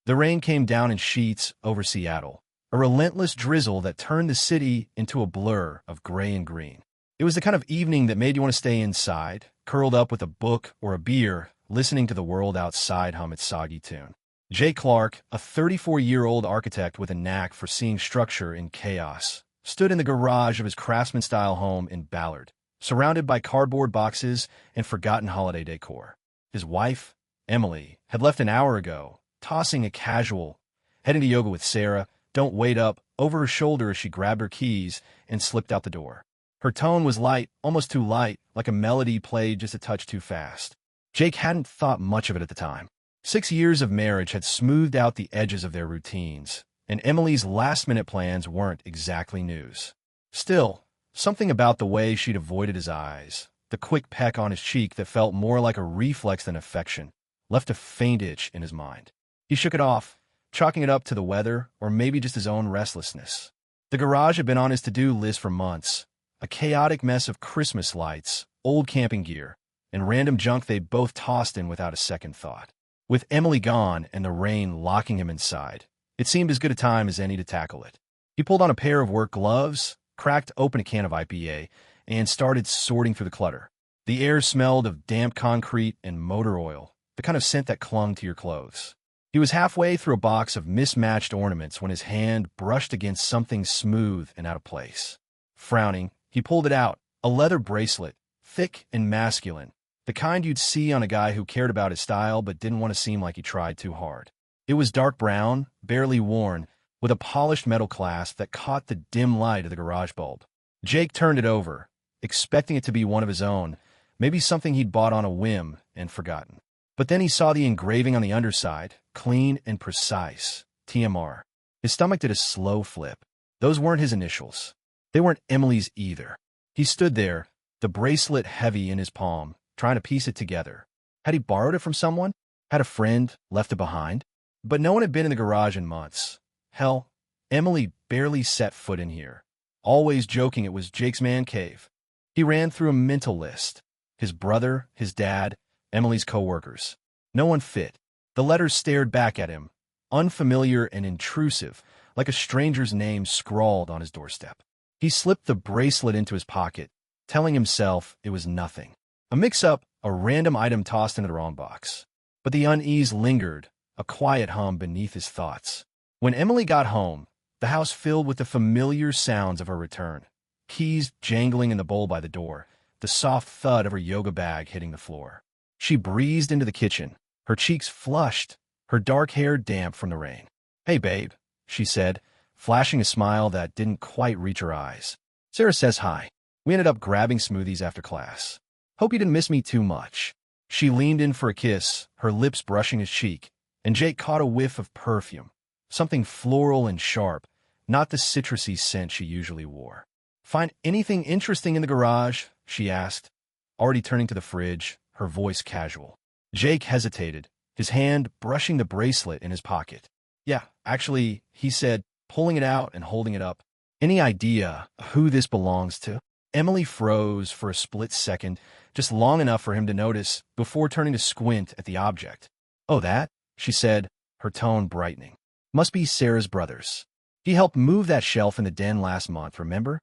The rain came down in sheets over Seattle, a relentless drizzle that turned the city into a blur of gray and green. It was the kind of evening that made you want to stay inside, curled up with a book or a beer, listening to the world outside hum its soggy tune. Jake Clark, a 34-year-old architect with a knack for seeing structure in chaos, stood in the garage of his craftsman-style home in Ballard, surrounded by cardboard boxes and forgotten holiday decor. His wife, Emily, had left an hour ago, tossing a casual, heading to yoga with Sarah, don't wait up, over her shoulder as she grabbed her keys and slipped out the door. Her tone was light, almost too light, like a melody played just a touch too fast. Jake hadn't thought much of it at the time. 6 years of marriage had smoothed out the edges of their routines, and Emily's last-minute plans weren't exactly news. Still, something about the way she'd avoided his eyes, the quick peck on his cheek that felt more like a reflex than affection, left a faint itch in his mind. He shook it off, chalking it up to the weather or maybe just his own restlessness. The garage had been on his to-do list for months, a chaotic mess of Christmas lights, old camping gear, and random junk they both tossed in without a second thought. With Emily gone and the rain locking him inside, it seemed as good a time as any to tackle it. He pulled on a pair of work gloves, cracked open a can of IPA, and started sorting through the clutter. The air smelled of damp concrete and motor oil, the kind of scent that clung to your clothes. He was halfway through a box of mismatched ornaments when his hand brushed against something smooth and out of place. Frowning, he pulled it out, a leather bracelet, thick and masculine, the kind you'd see on a guy who cared about his style but didn't want to seem like he tried too hard. It was dark brown, barely worn, with a polished metal clasp that caught the dim light of the garage bulb. Jake turned it over, expecting it to be one of his own, maybe something he'd bought on a whim and forgotten. But then he saw the engraving on the underside, clean and precise, TMR. His stomach did a slow flip. Those weren't his initials. They weren't Emily's either. He stood there, the bracelet heavy in his palm, trying to piece it together. Had he borrowed it from someone? Had a friend left it behind? But no one had been in the garage in months. Hell, Emily barely set foot in here, always joking it was Jake's man cave. He ran through a mental list. His brother, his dad, Emily's co-workers. No one fit. The letters stared back at him, unfamiliar and intrusive, like a stranger's name scrawled on his doorstep. He slipped the bracelet into his pocket, telling himself it was nothing. A mix-up, a random item tossed into the wrong box. But the unease lingered, a quiet hum beneath his thoughts. When Emily got home, the house filled with the familiar sounds of her return. Keys jangling in the bowl by the door, the soft thud of her yoga bag hitting the floor. She breezed into the kitchen, her cheeks flushed, her dark hair damp from the rain. "Hey, babe," she said, flashing a smile that didn't quite reach her eyes. "Sarah says hi. We ended up grabbing smoothies after class. Hope you didn't miss me too much." She leaned in for a kiss, her lips brushing his cheek, and Jake caught a whiff of perfume, something floral and sharp, not the citrusy scent she usually wore. "Find anything interesting in the garage?" she asked, already turning to the fridge, her voice casual. Jake hesitated, his hand brushing the bracelet in his pocket. "Yeah, actually," he said, pulling it out and holding it up. "Any idea who this belongs to?" Emily froze for a split second, just long enough for him to notice, before turning to squint at the object. "Oh, that?" she said, her tone brightening. "Must be Sarah's brother's. He helped move that shelf in the den last month, remember?"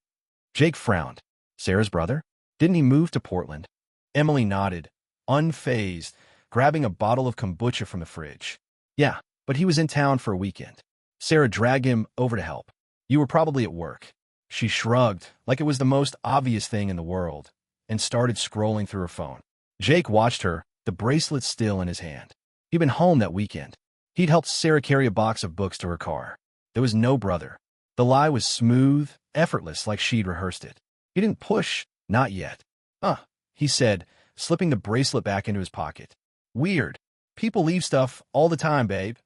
Jake frowned. "Sarah's brother? Didn't he move to Portland?" Emily nodded, unfazed, grabbing a bottle of kombucha from the fridge. "Yeah, but he was in town for a weekend. Sarah dragged him over to help. You were probably at work." She shrugged, like it was the most obvious thing in the world, and started scrolling through her phone. Jake watched her, the bracelet still in his hand. He'd been home that weekend. He'd helped Sarah carry a box of books to her car. There was no brother. The lie was smooth, effortless, like she'd rehearsed it. He didn't push, not yet. He said, slipping the bracelet back into his pocket. "Weird. People leave stuff all the time, babe,"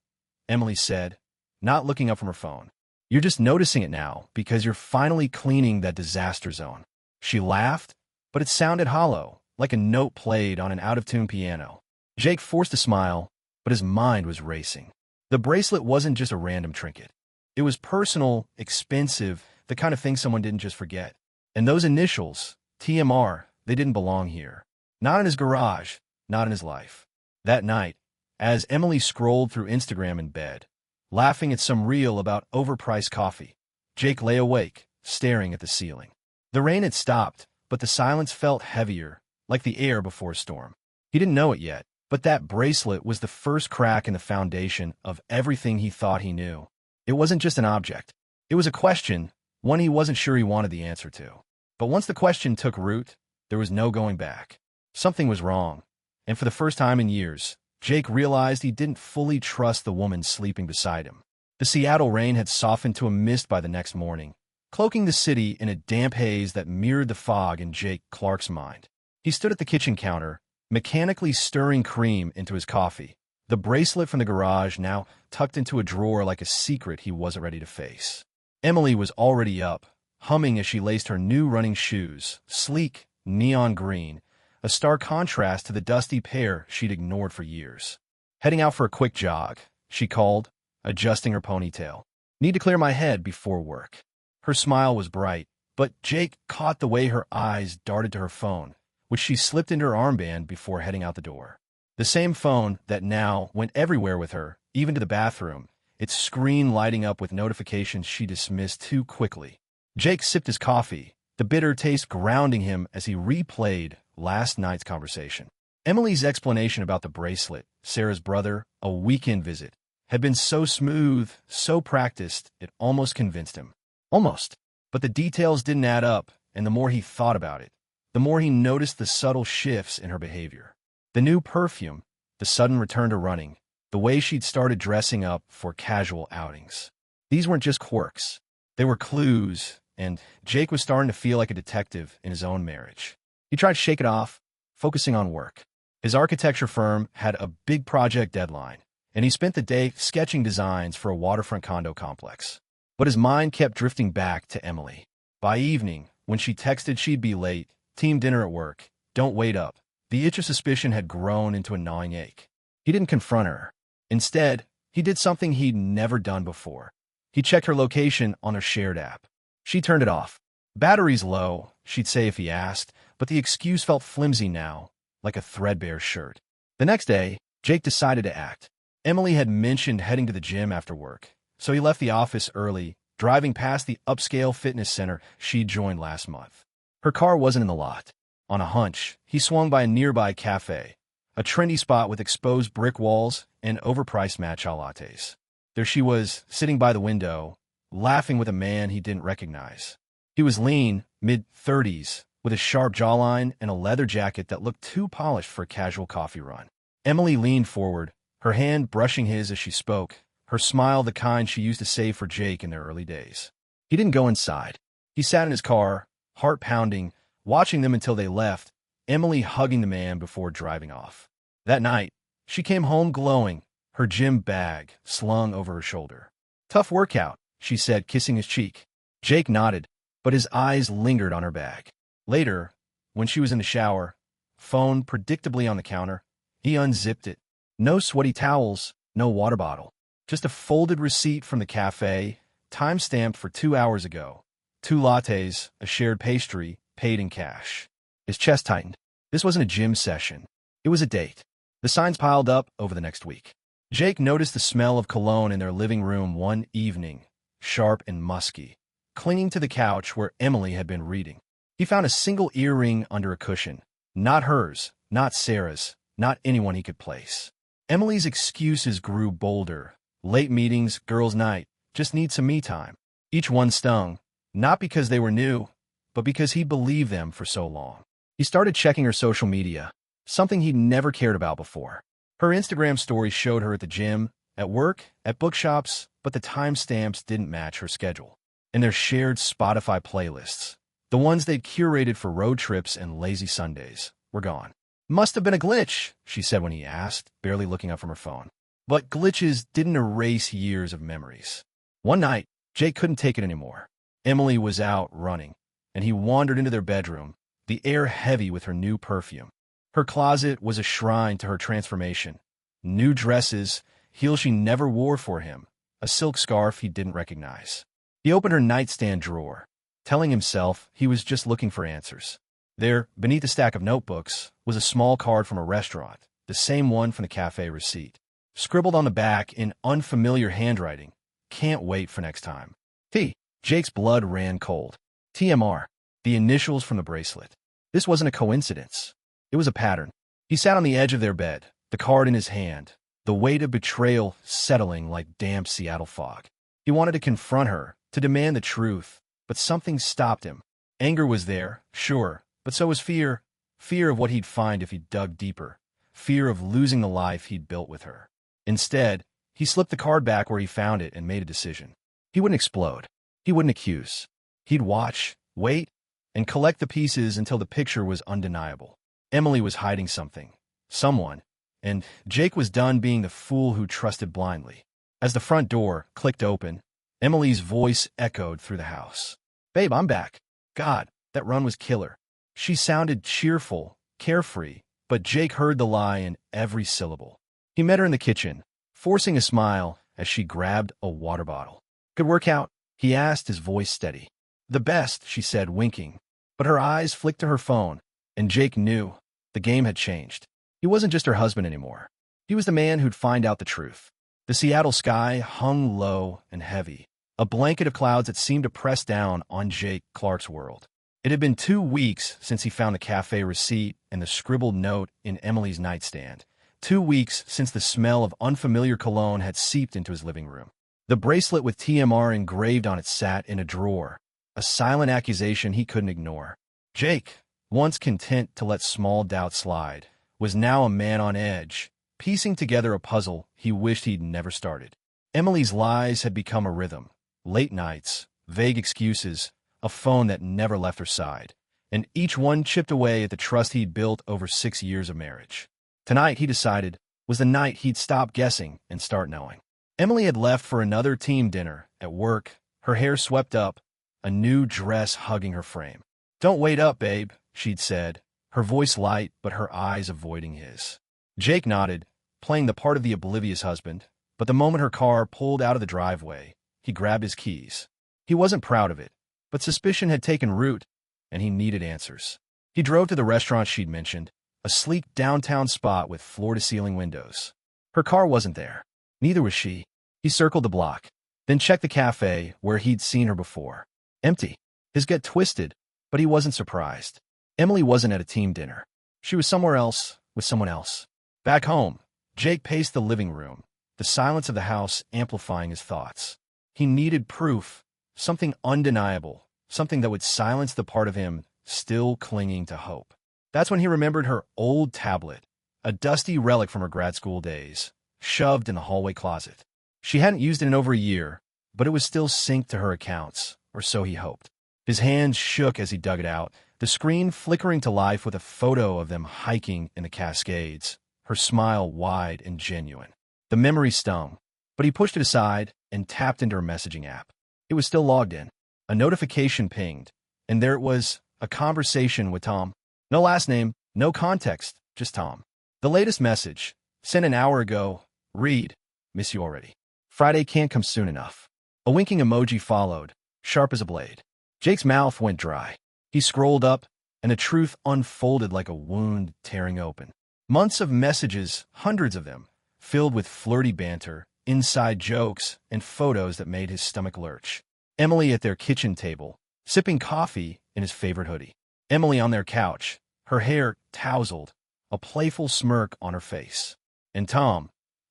Emily said, not looking up from her phone. "You're just noticing it now because you're finally cleaning that disaster zone." She laughed, but it sounded hollow, like a note played on an out-of-tune piano. Jake forced a smile, but his mind was racing. The bracelet wasn't just a random trinket. It was personal, expensive, the kind of thing someone didn't just forget. And those initials, TMR, they didn't belong here. Not in his garage, not in his life. That night, as Emily scrolled through Instagram in bed, laughing at some reel about overpriced coffee. Jake lay awake, staring at the ceiling. The rain had stopped, but the silence felt heavier, like the air before a storm. He didn't know it yet, but that bracelet was the first crack in the foundation of everything he thought he knew. It wasn't just an object. It was a question, one he wasn't sure he wanted the answer to. But once the question took root, there was no going back. Something was wrong, and for the first time in years, Jake realized he didn't fully trust the woman sleeping beside him. The Seattle rain had softened to a mist by the next morning, cloaking the city in a damp haze that mirrored the fog in Jake Clark's mind. He stood at the kitchen counter, mechanically stirring cream into his coffee, the bracelet from the garage now tucked into a drawer like a secret he wasn't ready to face. Emily was already up, humming as she laced her new running shoes, sleek, neon green, a stark contrast to the dusty pair she'd ignored for years. Heading out for a quick jog, she called, adjusting her ponytail. Need to clear my head before work. Her smile was bright, but Jake caught the way her eyes darted to her phone, which she slipped into her armband before heading out the door. The same phone that now went everywhere with her, even to the bathroom, its screen lighting up with notifications she dismissed too quickly. Jake sipped his coffee, the bitter taste grounding him as he replayed last night's conversation. Emily's explanation about the bracelet, Sarah's brother, a weekend visit, had been so smooth, so practiced, it almost convinced him. Almost. But the details didn't add up, and the more he thought about it, the more he noticed the subtle shifts in her behavior. The new perfume, the sudden return to running, the way she'd started dressing up for casual outings. These weren't just quirks. They were clues, and Jake was starting to feel like a detective in his own marriage. He tried to shake it off, focusing on work. His architecture firm had a big project deadline, and he spent the day sketching designs for a waterfront condo complex. But his mind kept drifting back to Emily. By evening, when she texted she'd be late, team dinner at work, don't wait up, the itch of suspicion had grown into a gnawing ache. He didn't confront her. Instead, he did something he'd never done before. He checked her location on their shared app. She turned it off. Battery's low, she'd say if he asked, but the excuse felt flimsy now, like a threadbare shirt. The next day, Jake decided to act. Emily had mentioned heading to the gym after work, so he left the office early, driving past the upscale fitness center she'd joined last month. Her car wasn't in the lot. On a hunch, he swung by a nearby cafe, a trendy spot with exposed brick walls and overpriced matcha lattes. There she was, sitting by the window, laughing with a man he didn't recognize. He was lean, mid-30s, with a sharp jawline and a leather jacket that looked too polished for a casual coffee run. Emily leaned forward, her hand brushing his as she spoke, her smile the kind she used to save for Jake in their early days. He didn't go inside. He sat in his car, heart pounding, watching them until they left, Emily hugging the man before driving off. That night, she came home glowing, her gym bag slung over her shoulder. Tough workout, she said, kissing his cheek. Jake nodded, but his eyes lingered on her bag. Later, when she was in the shower, phone predictably on the counter, he unzipped it. No sweaty towels, no water bottle. Just a folded receipt from the cafe, time-stamped for 2 hours ago. 2 lattes, a shared pastry, paid in cash. His chest tightened. This wasn't a gym session. It was a date. The signs piled up over the next week. Jake noticed the smell of cologne in their living room one evening, sharp and musky, clinging to the couch where Emily had been reading. He found a single earring under a cushion. Not hers, not Sarah's, not anyone he could place. Emily's excuses grew bolder. Late meetings, girls' night, just need some me time. Each one stung, not because they were new, but because he believed them for so long. He started checking her social media, something he'd never cared about before. Her Instagram stories showed her at the gym, at work, at bookshops, but the timestamps didn't match her schedule. And their shared Spotify playlists, the ones they'd curated for road trips and lazy Sundays, were gone. Must have been a glitch, she said when he asked, barely looking up from her phone. But glitches didn't erase years of memories. One night, Jake couldn't take it anymore. Emily was out running, and he wandered into their bedroom, the air heavy with her new perfume. Her closet was a shrine to her transformation. New dresses, heels she never wore for him, a silk scarf he didn't recognize. He opened her nightstand drawer, telling himself he was just looking for answers. There, beneath a stack of notebooks, was a small card from a restaurant, the same one from the cafe receipt. scribbled on the back in unfamiliar handwriting. Can't wait for next time. T. Jake's blood ran cold. TMR. The initials from the bracelet. This wasn't a coincidence. It was a pattern. He sat on the edge of their bed, the card in his hand, the weight of betrayal settling like damp Seattle fog. He wanted to confront her, to demand the truth, but something stopped him. Anger was there, sure, but so was fear. Fear of what he'd find if he dug deeper. Fear of losing the life he'd built with her. Instead, he slipped the card back where he found it and made a decision. He wouldn't explode. He wouldn't accuse. He'd watch, wait, and collect the pieces until the picture was undeniable. Emily was hiding something. Someone. And Jake was done being the fool who trusted blindly. As the front door clicked open, Emily's voice echoed through the house. "Babe, I'm back. God, that run was killer." She sounded cheerful, carefree, but Jake heard the lie in every syllable. He met her in the kitchen, forcing a smile as she grabbed a water bottle. "Good workout?" he asked, his voice steady. "The best," she said, winking. But her eyes flicked to her phone, and Jake knew the game had changed. He wasn't just her husband anymore. He was the man who'd find out the truth. The Seattle sky hung low and heavy, a blanket of clouds that seemed to press down on Jake Clark's world. It had been 2 weeks since he found the cafe receipt and the scribbled note in Emily's nightstand. 2 weeks since the smell of unfamiliar cologne had seeped into his living room. The bracelet with TMR engraved on it sat in a drawer, a silent accusation he couldn't ignore. Jake, once content to let small doubts slide, was now a man on edge, piecing together a puzzle he wished he'd never started. Emily's lies had become a rhythm. Late nights, vague excuses, a phone that never left her side, and each one chipped away at the trust he'd built over 6 years of marriage. Tonight, he decided, was the night he'd stop guessing and start knowing. Emily had left for another team dinner at work, her hair swept up, a new dress hugging her frame. "Don't wait up, babe," she'd said, her voice light but her eyes avoiding his. Jake nodded, playing the part of the oblivious husband, but the moment her car pulled out of the driveway, he grabbed his keys. He wasn't proud of it, but suspicion had taken root, and he needed answers. He drove to the restaurant she'd mentioned, a sleek downtown spot with floor-to-ceiling windows. Her car wasn't there. Neither was she. He circled the block, then checked the cafe where he'd seen her before. Empty. His gut twisted, but he wasn't surprised. Emily wasn't at a team dinner. She was somewhere else, with someone else. Back home, Jake paced the living room, the silence of the house amplifying his thoughts. He needed proof, something undeniable, something that would silence the part of him still clinging to hope. That's when he remembered her old tablet, a dusty relic from her grad school days, shoved in the hallway closet. She hadn't used it in over a year, but it was still synced to her accounts, or so he hoped. His hands shook as he dug it out, the screen flickering to life with a photo of them hiking in the Cascades, her smile wide and genuine. The memory stung, but he pushed it aside and tapped into her messaging app. It was still logged in. A notification pinged, and there it was, a conversation with Tom. No last name, no context, just Tom. The latest message, sent an hour ago, read, "Miss you already. Friday can't come soon enough." A winking emoji followed, sharp as a blade. Jake's mouth went dry. He scrolled up, and the truth unfolded like a wound tearing open. Months of messages, hundreds of them, filled with flirty banter, inside jokes, and photos that made his stomach lurch. Emily at their kitchen table, sipping coffee in his favorite hoodie. Emily on their couch, her hair tousled, a playful smirk on her face. And Tom,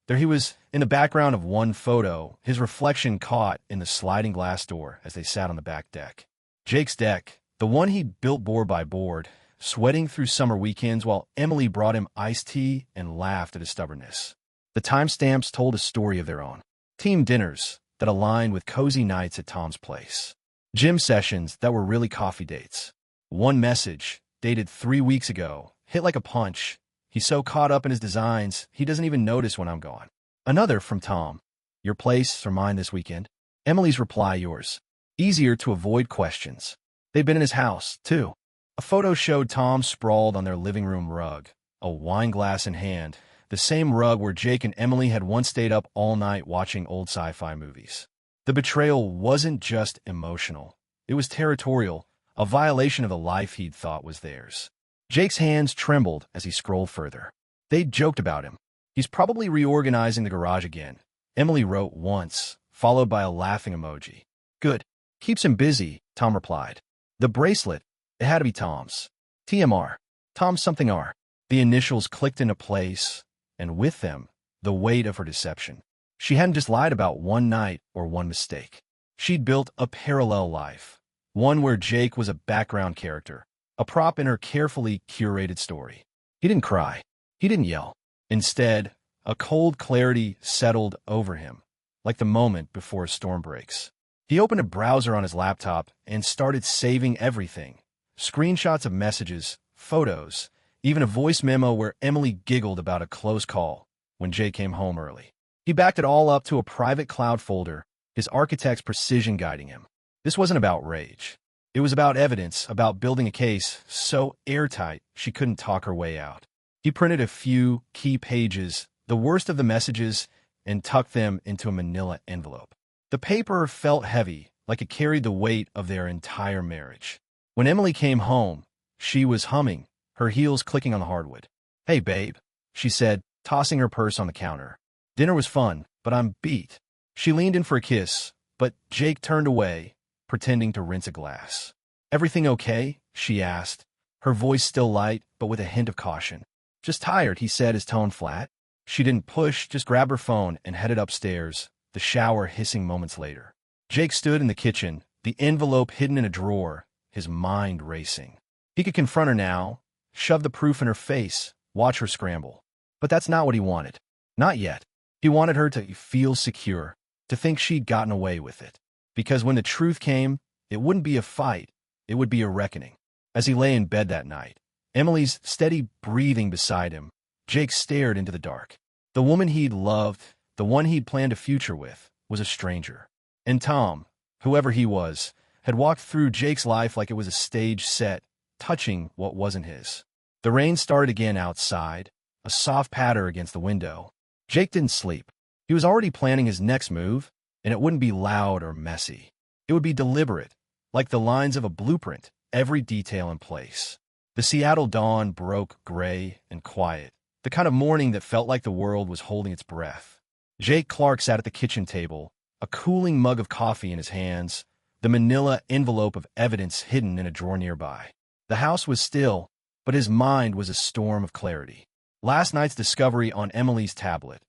there he was in the background of one photo, his reflection caught in the sliding glass door as they sat on the back deck. Jake's deck, the one he'd built board by board, sweating through summer weekends while Emily brought him iced tea and laughed at his stubbornness. The timestamps told a story of their own. Team dinners that aligned with cozy nights at Tom's place. Gym sessions that were really coffee dates. One message, dated 3 weeks ago, hit like a punch. "He's so caught up in his designs, he doesn't even notice when I'm gone." Another from Tom. "Your place or mine this weekend?" Emily's reply, "Yours." Easier to avoid questions. They'd been in his house, too. A photo showed Tom sprawled on their living room rug, a wine glass in hand, the same rug where Jake and Emily had once stayed up all night watching old sci-fi movies. The betrayal wasn't just emotional. It was territorial, a violation of the life he'd thought was theirs. Jake's hands trembled as he scrolled further. They'd joked about him. He's probably reorganizing the garage again, Emily wrote once, followed by a laughing emoji. Good. Keeps him busy, Tom replied. The bracelet, it had to be Tom's. TMR. Tom something R. The initials clicked into place, and with them, the weight of her deception. She hadn't just lied about one night or one mistake. She'd built a parallel life, one where Jake was a background character, a prop in her carefully curated story. He didn't cry. He didn't yell. Instead, a cold clarity settled over him, like the moment before a storm breaks. He opened a browser on his laptop and started saving everything. Screenshots of messages, photos, even a voice memo where Emily giggled about a close call when Jake came home early. He backed it all up to a private cloud folder, his architect's precision guiding him. This wasn't about rage. It was about evidence, about building a case so airtight she couldn't talk her way out. He printed a few key pages, the worst of the messages, and tucked them into a manila envelope. The paper felt heavy, like it carried the weight of their entire marriage. When Emily came home, she was humming, her heels clicking on the hardwood. Hey, babe, she said, tossing her purse on the counter. Dinner was fun, but I'm beat. She leaned in for a kiss, but Jake turned away, pretending to rinse a glass. Everything okay? She asked, her voice still light, but with a hint of caution. Just tired, he said, his tone flat. She didn't push, just grabbed her phone and headed upstairs, the shower hissing moments later. Jake stood in the kitchen, the envelope hidden in a drawer, his mind racing. He could confront her now, shove the proof in her face, watch her scramble. But that's not what he wanted. Not yet. He wanted her to feel secure, to think she'd gotten away with it. Because when the truth came, it wouldn't be a fight, it would be a reckoning. As he lay in bed that night, Emily's steady breathing beside him, Jake stared into the dark. The woman he'd loved, the one he'd planned a future with, was a stranger. And Tom, whoever he was, had walked through Jake's life like it was a stage set, touching what wasn't his. The rain started again outside, a soft patter against the window. Jake didn't sleep. He was already planning his next move, and it wouldn't be loud or messy. It would be deliberate, like the lines of a blueprint, every detail in place. The Seattle dawn broke gray and quiet, the kind of morning that felt like the world was holding its breath. Jake Clark sat at the kitchen table, a cooling mug of coffee in his hands, the manila envelope of evidence hidden in a drawer nearby. The house was still, but his mind was a storm of clarity. Last night's discovery on Emily's tablet,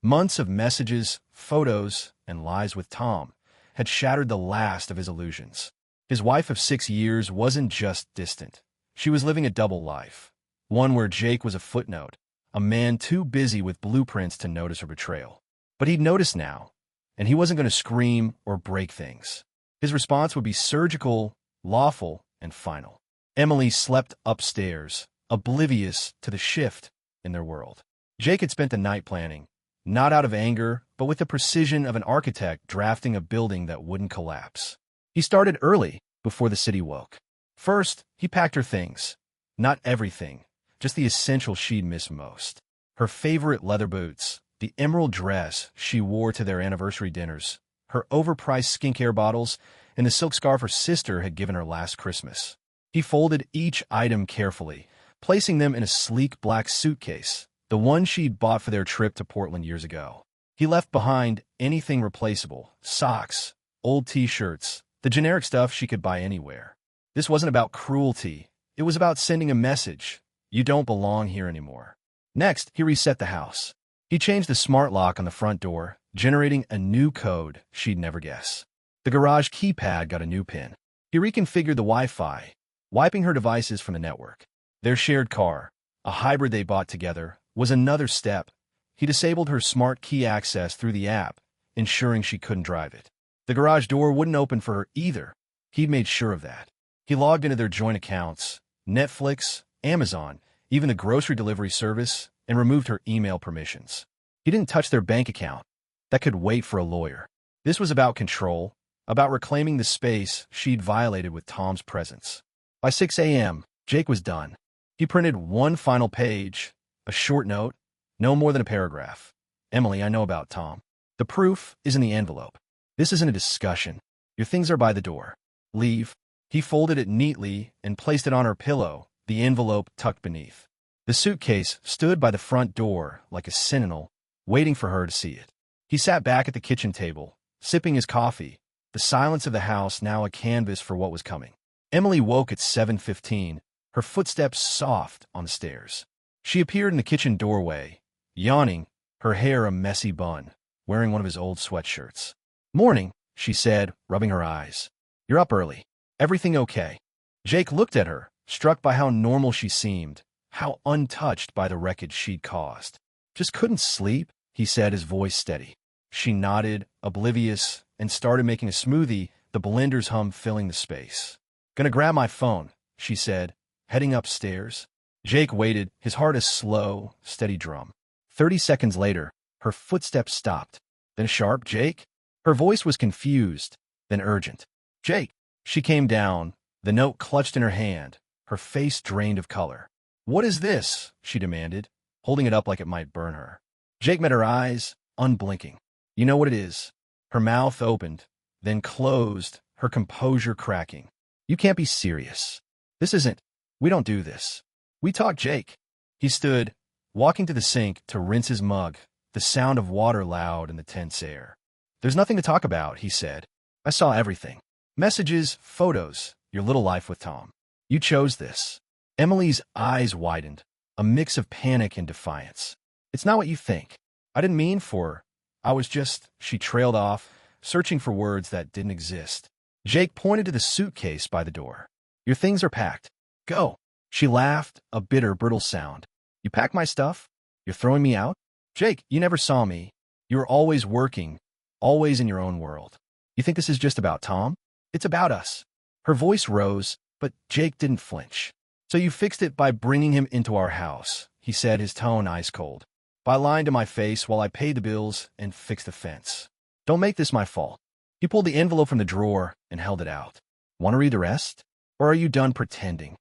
months of messages, photos, and lies with Tom, had shattered the last of his illusions. His wife of 6 years wasn't just distant. She was living a double life, one where Jake was a footnote, a man too busy with blueprints to notice her betrayal. But he'd noticed now, and he wasn't going to scream or break things. His response would be surgical, lawful, and final. Emily slept upstairs, oblivious to the shift in their world. Jake had spent the night planning, not out of anger, but with the precision of an architect drafting a building that wouldn't collapse. He started early, before the city woke. First, he packed her things. Not everything, just the essentials she'd miss most. Her favorite leather boots, the emerald dress she wore to their anniversary dinners, her overpriced skincare bottles, and the silk scarf her sister had given her last Christmas. He folded each item carefully, placing them in a sleek black suitcase, the one she'd bought for their trip to Portland years ago. He left behind anything replaceable, socks, old t-shirts, the generic stuff she could buy anywhere. This wasn't about cruelty. It was about sending a message. You don't belong here anymore. Next, he reset the house. He changed the smart lock on the front door, generating a new code she'd never guess. The garage keypad got a new pin. He reconfigured the Wi-Fi, wiping her devices from the network. Their shared car, a hybrid they bought together, was another step. He disabled her smart key access through the app, ensuring she couldn't drive it. The garage door wouldn't open for her either. He'd made sure of that. He logged into their joint accounts, Netflix, Amazon, even the grocery delivery service, and removed her email permissions. He didn't touch their bank account. That could wait for a lawyer. This was about control, about reclaiming the space she'd violated with Tom's presence. By 6 a.m., Jake was done. He printed one final page, a short note, no more than a paragraph. Emily, I know about Tom. The proof is in the envelope. This isn't a discussion. Your things are by the door. Leave. He folded it neatly and placed it on her pillow, the envelope tucked beneath. The suitcase stood by the front door like a sentinel, waiting for her to see it. He sat back at the kitchen table, sipping his coffee, the silence of the house now a canvas for what was coming. Emily woke at 7:15, her footsteps soft on the stairs. She appeared in the kitchen doorway, yawning, her hair a messy bun, wearing one of his old sweatshirts. "Morning," she said, rubbing her eyes. "You're up early. Everything okay?" Jake looked at her, struck by how normal she seemed, how untouched by the wreckage she'd caused. "Just couldn't sleep," he said, his voice steady. She nodded, oblivious, and started making a smoothie, the blender's hum filling the space. "Gonna grab my phone," she said, heading upstairs. Jake waited, his heart a slow, steady drum. 30 seconds later, her footsteps stopped. Then a sharp, "Jake?" Her voice was confused, then urgent. "Jake!" She came down, the note clutched in her hand, her face drained of color. "What is this?" she demanded, holding it up like it might burn her. Jake met her eyes, unblinking. "You know what it is." Her mouth opened, then closed, her composure cracking. "You can't be serious. This isn't. We don't do this. We talk, Jake." He stood, walking to the sink to rinse his mug, the sound of water loud in the tense air. "There's nothing to talk about," he said. "I saw everything. Messages, photos, your little life with Tom. You chose this." Emily's eyes widened, a mix of panic and defiance. "It's not what you think. I didn't mean for. I was just," she trailed off, searching for words that didn't exist. Jake pointed to the suitcase by the door. "Your things are packed. Go." She laughed, a bitter, brittle sound. "You packed my stuff? You're throwing me out?" "Jake, you never saw me. You were always working, always in your own world. You think this is just about Tom? It's about us." Her voice rose, but Jake didn't flinch. "So you fixed it by bringing him into our house," he said, his tone ice cold. "By lying to my face while I paid the bills and fixed the fence. Don't make this my fault." He pulled the envelope from the drawer and held it out. "Want to read the rest? Or are you done pretending?"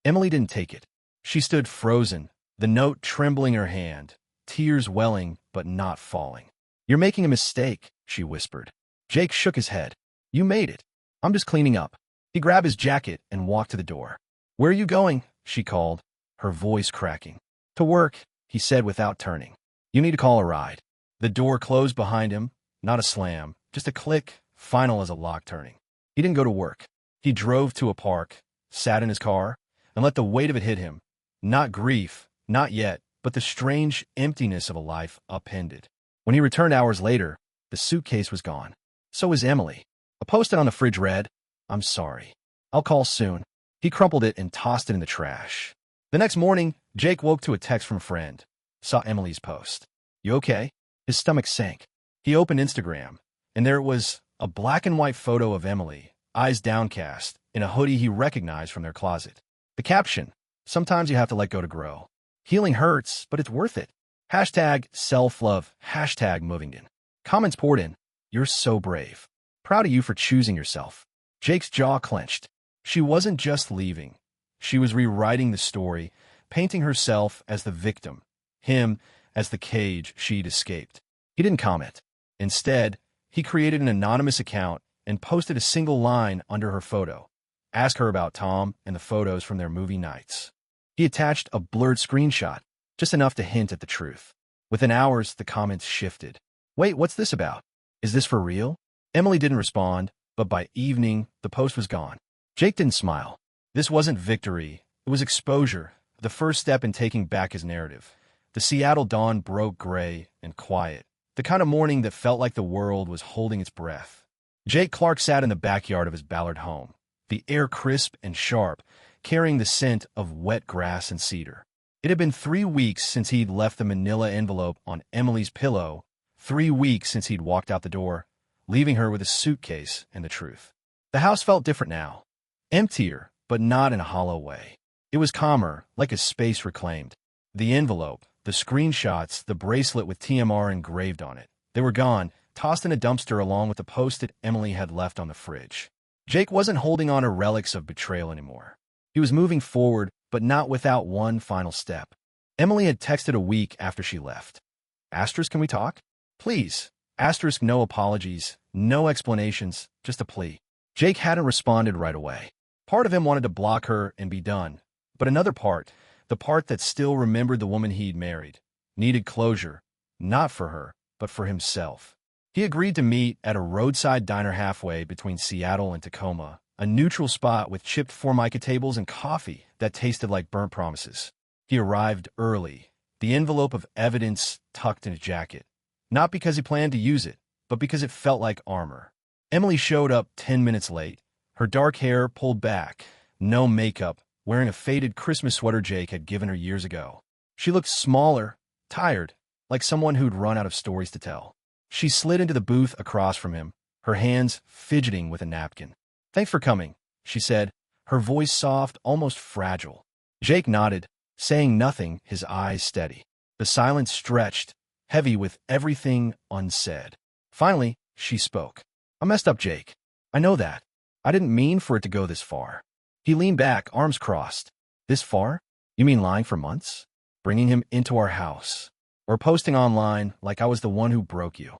Emily didn't take it. She stood frozen, the note trembling in her hand, tears welling but not falling. "You're making a mistake," she whispered. Jake shook his head. "You made it. I'm just cleaning up." He grabbed his jacket and walked to the door. "Where are you going?" she called, her voice cracking. "To work," he said without turning. "You need to call a ride." The door closed behind him, not a slam, just a click, final as a lock turning. He didn't go to work. He drove to a park, sat in his car, and let the weight of it hit him. Not grief, not yet, but the strange emptiness of a life upended. When he returned hours later, the suitcase was gone. So was Emily. A post-it on the fridge read, "I'm sorry. I'll call soon." He crumpled it and tossed it in the trash. The next morning, Jake woke to a text from a friend. Saw Emily's post. "You okay?" His stomach sank. He opened Instagram, and there it was, a black and white photo of Emily, eyes downcast, in a hoodie he recognized from their closet. The caption, "Sometimes you have to let go to grow. Healing hurts, but it's worth it. Hashtag self-love, hashtag Movington." Comments poured in. "You're so brave. Proud of you for choosing yourself." Jake's jaw clenched. She wasn't just leaving. She was rewriting the story, painting herself as the victim, him as the cage she'd escaped. He didn't comment. Instead, he created an anonymous account and posted a single line under her photo. Ask her about Tom and the photos from their movie nights. He attached a blurred screenshot, just enough to hint at the truth. Within hours, the comments shifted. "Wait, what's this about? Is this for real?" Emily didn't respond, but by evening, the post was gone. Jake didn't smile. This wasn't victory. It was exposure, the first step in taking back his narrative. The Seattle dawn broke gray and quiet, the kind of morning that felt like the world was holding its breath. Jake Clark sat in the backyard of his Ballard home, the air crisp and sharp, carrying the scent of wet grass and cedar. It had been 3 weeks since he'd left the manila envelope on Emily's pillow, 3 weeks since he'd walked out the door, leaving her with a suitcase and the truth. The house felt different now. Emptier, but not in a hollow way. It was calmer, like a space reclaimed. The envelope, the screenshots, the bracelet with TMR engraved on it. They were gone, tossed in a dumpster along with the post-it Emily had left on the fridge. Jake wasn't holding on to relics of betrayal anymore. He was moving forward, but not without one final step. Emily had texted a week after she left. "Asterisk, can we talk? Please." Asterisk, no apologies, no explanations, just a plea. Jake hadn't responded right away. Part of him wanted to block her and be done, but another part, the part that still remembered the woman he'd married, needed closure, not for her, but for himself. He agreed to meet at a roadside diner halfway between Seattle and Tacoma, a neutral spot with chipped Formica tables and coffee that tasted like burnt promises. He arrived early, the envelope of evidence tucked in his jacket, not because he planned to use it, but because it felt like armor. Emily showed up 10 minutes late, her dark hair pulled back, no makeup, wearing a faded Christmas sweater Jake had given her years ago. She looked smaller, tired, like someone who'd run out of stories to tell. She slid into the booth across from him, her hands fidgeting with a napkin. "Thanks for coming," she said, her voice soft, almost fragile. Jake nodded, saying nothing, his eyes steady. The silence stretched, heavy with everything unsaid. Finally, she spoke. "I messed up, Jake. I know that. I didn't mean for it to go this far." He leaned back, arms crossed. "This far? You mean lying for months? Bringing him into our house? Or posting online like I was the one who broke you?"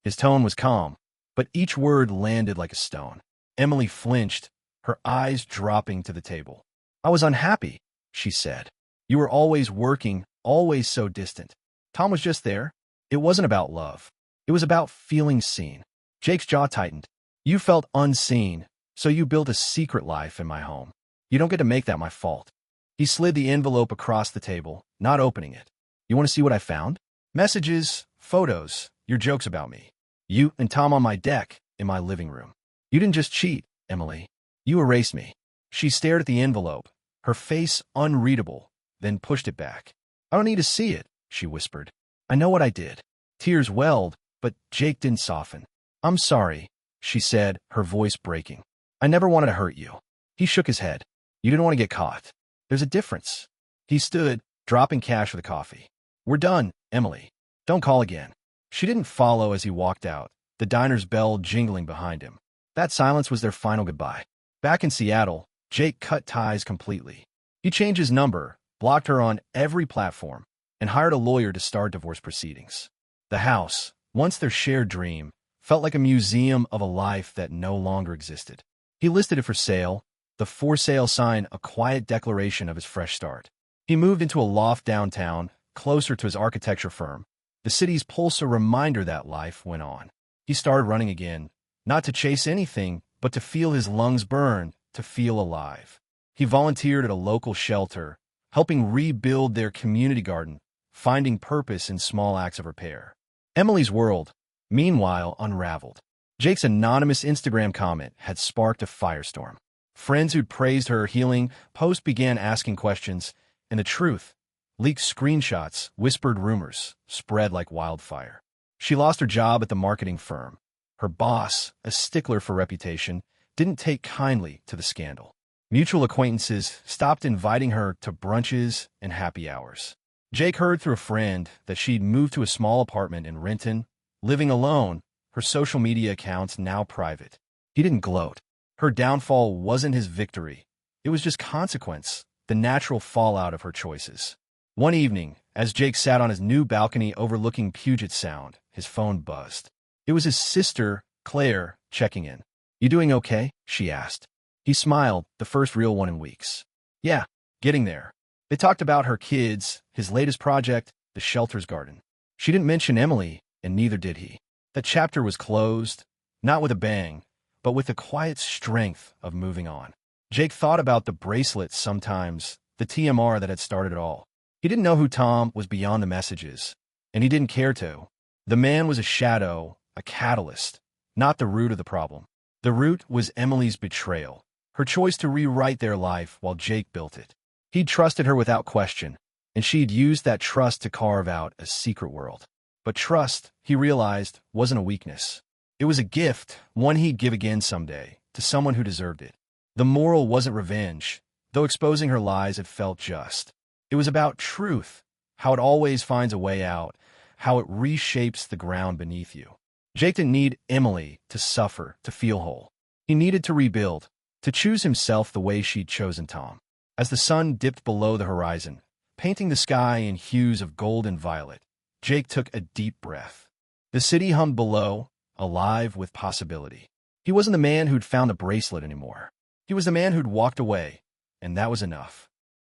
His tone was calm, but each word landed like a stone. Emily flinched, her eyes dropping to the table. "I was unhappy," she said. "You were always working, always so distant. Tom was just there. It wasn't about love. It was about feeling seen." Jake's jaw tightened. "You felt unseen, so you built a secret life in my home. You don't get to make that my fault." He slid the envelope across the table, not opening it. "You want to see what I found? Messages, photos, your jokes about me. You and Tom on my deck, in my living room. You didn't just cheat, Emily. You erased me." She stared at the envelope, her face unreadable, then pushed it back. "I don't need to see it," she whispered. "I know what I did." Tears welled, but Jake didn't soften. "I'm sorry," she said, her voice breaking. "I never wanted to hurt you." He shook his head. "You didn't want to get caught. There's a difference." He stood, dropping cash for the coffee. "We're done, Emily. Don't call again." She didn't follow as he walked out, the diner's bell jingling behind him. That silence was their final goodbye. Back in Seattle, Jake cut ties completely. He changed his number, blocked her on every platform, and hired a lawyer to start divorce proceedings. The house, once their shared dream, felt like a museum of a life that no longer existed. He listed it for sale, the for sale sign a quiet declaration of his fresh start. He moved into a loft downtown, closer to his architecture firm, the city's pulse a reminder that life went on. He started running again, not to chase anything, but to feel his lungs burn, to feel alive. He volunteered at a local shelter, helping rebuild their community garden, finding purpose in small acts of repair. Emily's world, meanwhile, unraveled. Jake's anonymous Instagram comment had sparked a firestorm. Friends who'd praised her healing post began asking questions, and the truth, leaked screenshots, whispered rumors, spread like wildfire. She lost her job at the marketing firm. Her boss, a stickler for reputation, didn't take kindly to the scandal. Mutual acquaintances stopped inviting her to brunches and happy hours. Jake heard through a friend that she'd moved to a small apartment in Renton, living alone, her social media accounts now private. He didn't gloat. Her downfall wasn't his victory. It was just consequence, the natural fallout of her choices. One evening, as Jake sat on his new balcony overlooking Puget Sound, his phone buzzed. It was his sister, Claire, checking in. "You doing okay?" she asked. He smiled, the first real one in weeks. "Yeah, getting there." They talked about her kids, his latest project, the shelter's garden. She didn't mention Emily, and neither did he. That chapter was closed, not with a bang, but with the quiet strength of moving on. Jake thought about the bracelets sometimes, the TMR that had started it all. He didn't know who Tom was beyond the messages, and he didn't care to. The man was a shadow, a catalyst, not the root of the problem. The root was Emily's betrayal, her choice to rewrite their life while Jake built it. He'd trusted her without question, and she'd used that trust to carve out a secret world. But trust, he realized, wasn't a weakness. It was a gift, one he'd give again someday, to someone who deserved it. The moral wasn't revenge, though exposing her lies had felt just. It was about truth, how it always finds a way out, how it reshapes the ground beneath you. Jake didn't need Emily to suffer, to feel whole. He needed to rebuild, to choose himself the way she'd chosen Tom. As the sun dipped below the horizon, painting the sky in hues of gold and violet, Jake took a deep breath. The city hummed below, alive with possibility. He wasn't the man who'd found the bracelet anymore. He was the man who'd walked away, and that was enough.